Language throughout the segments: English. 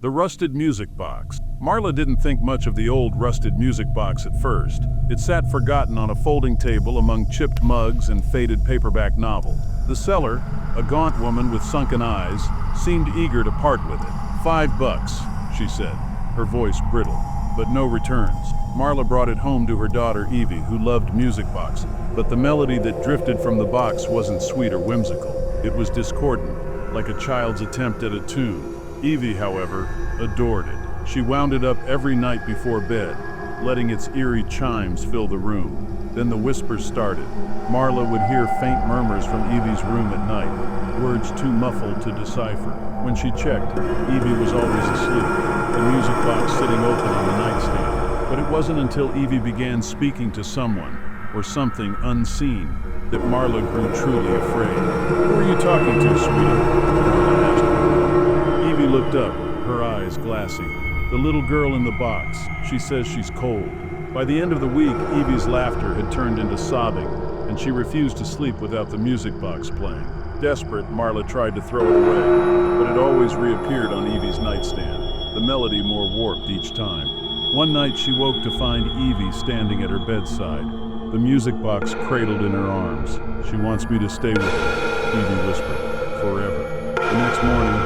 The rusted music box. Marla didn't think much of the old rusted music box at first. It sat forgotten on a folding table among chipped mugs and faded paperback novels. The seller, a gaunt woman with sunken eyes, seemed eager to part with it. $5, she said, her voice brittle, but no returns. Marla brought it home to her daughter Evie, who loved music boxes, but the melody that drifted from the box wasn't sweet or whimsical. It was discordant, like a child's attempt at a tune. Evie, however, adored it. She wound it up every night before bed, letting its eerie chimes fill the room. Then the whispers started. Marla would hear faint murmurs from Evie's room at night, words too muffled to decipher. When she checked, Evie was always asleep, the music box sitting open on the nightstand. But it wasn't until Evie began speaking to someone, or something unseen, that Marla grew truly afraid. "Who are you talking to, sweetie?" Marla asked her. Evie looked up, her eyes glassy. "The little girl in the box. She says she's cold." By the end of the week, Evie's laughter had turned into sobbing, and she refused to sleep without the music box playing. Desperate, Marla tried to throw it away, but it always reappeared on Evie's nightstand, the melody more warped each time. One night she woke to find Evie standing at her bedside, the music box cradled in her arms. "She wants me to stay with her," Evie whispered, "forever." The next morning,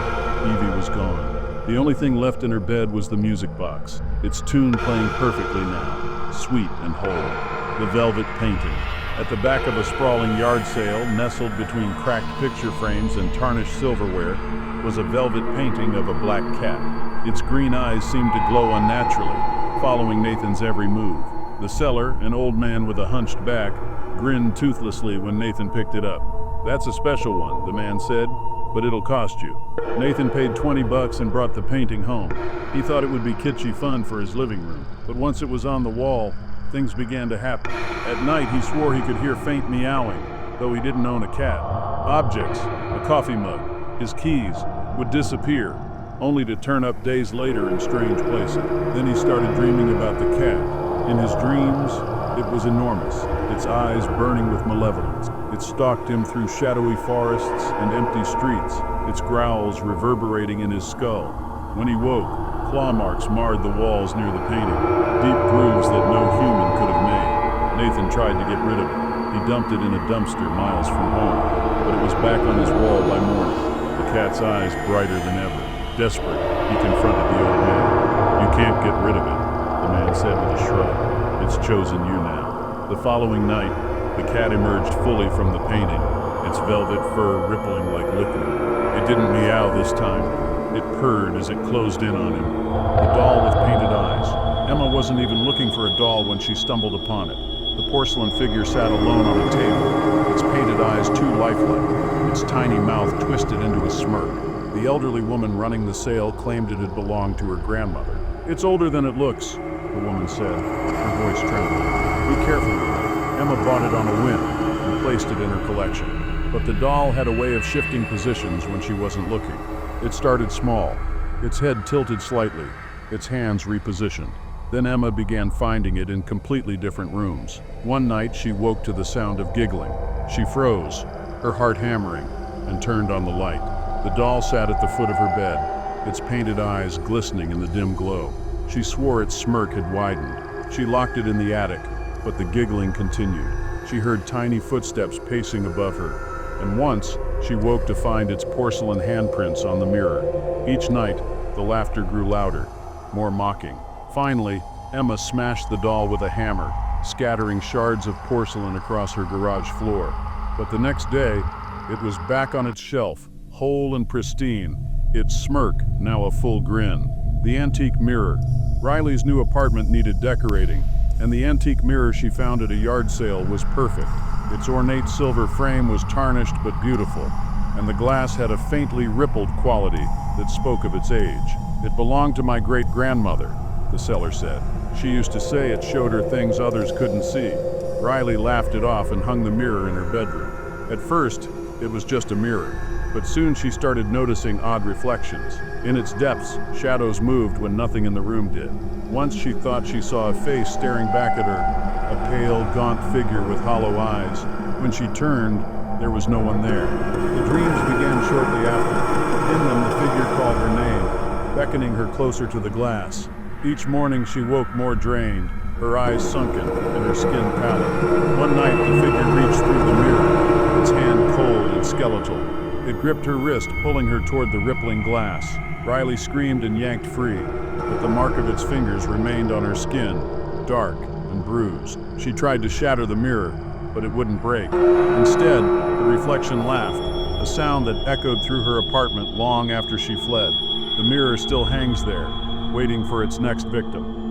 Evie was gone. The only thing left in her bed was the music box, its tune playing perfectly now, sweet and whole. The velvet painting. At the back of a sprawling yard sale, nestled between cracked picture frames and tarnished silverware, was a velvet painting of a black cat. Its green eyes seemed to glow unnaturally, following Nathan's every move. The seller, an old man with a hunched back, grinned toothlessly when Nathan picked it up. "That's a special one," the man said, "but it'll cost you." Nathan paid $20 and brought the painting home. He thought it would be kitschy fun for his living room, but once it was on the wall, things began to happen. At night, he swore he could hear faint meowing, though he didn't own a cat. Objects, a coffee mug, his keys, would disappear, only to turn up days later in strange places. Then he started dreaming about the cat. In his dreams, it was enormous, its eyes burning with malevolence. It stalked him through shadowy forests and empty streets, its growls reverberating in his skull. When he woke, claw marks marred the walls near the painting, deep grooves that no human could have made. Nathan tried to get rid of it. He dumped it in a dumpster miles from home, but it was back on his wall by morning, the cat's eyes brighter than ever. Desperate, he confronted the old man. "You can't get rid of it," the man said with a shrug. "It's chosen you now." The following night, the cat emerged fully from the painting, its velvet fur rippling like liquid. It didn't meow this time. It purred as it closed in on him. The doll with painted eyes. Emma wasn't even looking for a doll when she stumbled upon it. The porcelain figure sat alone on a table, its painted eyes too lifelike, its tiny mouth twisted into a smirk. The elderly woman running the sale claimed it had belonged to her grandmother. "It's older than it looks," the woman said, her voice trembling. "Be careful with it." Emma bought it on a whim and placed it in her collection. But the doll had a way of shifting positions when she wasn't looking. It started small, its head tilted slightly, its hands repositioned. Then Emma began finding it in completely different rooms. One night she woke to the sound of giggling. She froze, her heart hammering, and turned on the light. The doll sat at the foot of her bed, its painted eyes glistening in the dim glow. She swore its smirk had widened. She locked it in the attic, but the giggling continued. She heard tiny footsteps pacing above her, and once she woke to find its porcelain handprints on the mirror. Each night, the laughter grew louder, more mocking. Finally, Emma smashed the doll with a hammer, scattering shards of porcelain across her garage floor. But the next day, it was back on its shelf, whole and pristine, its smirk now a full grin. The antique mirror. Riley's new apartment needed decorating, and the antique mirror she found at a yard sale was perfect. Its ornate silver frame was tarnished but beautiful, and the glass had a faintly rippled quality that spoke of its age. "It belonged to my great-grandmother," the seller said. "She used to say it showed her things others couldn't see." Riley laughed it off and hung the mirror in her bedroom. At first, it was just a mirror, but soon she started noticing odd reflections. In its depths, shadows moved when nothing in the room did. Once she thought she saw a face staring back at her, a pale, gaunt figure with hollow eyes. When she turned, there was no one there. The dreams began shortly after. In them, the figure called her name, beckoning her closer to the glass. Each morning she woke more drained, her eyes sunken and her skin pallid. One night the figure reached through the mirror, its hand cold and skeletal. It gripped her wrist, pulling her toward the rippling glass. Riley screamed and yanked free, but the mark of its fingers remained on her skin, dark and bruised. She tried to shatter the mirror, but it wouldn't break. Instead, the reflection laughed, a sound that echoed through her apartment long after she fled. The mirror still hangs there, waiting for its next victim.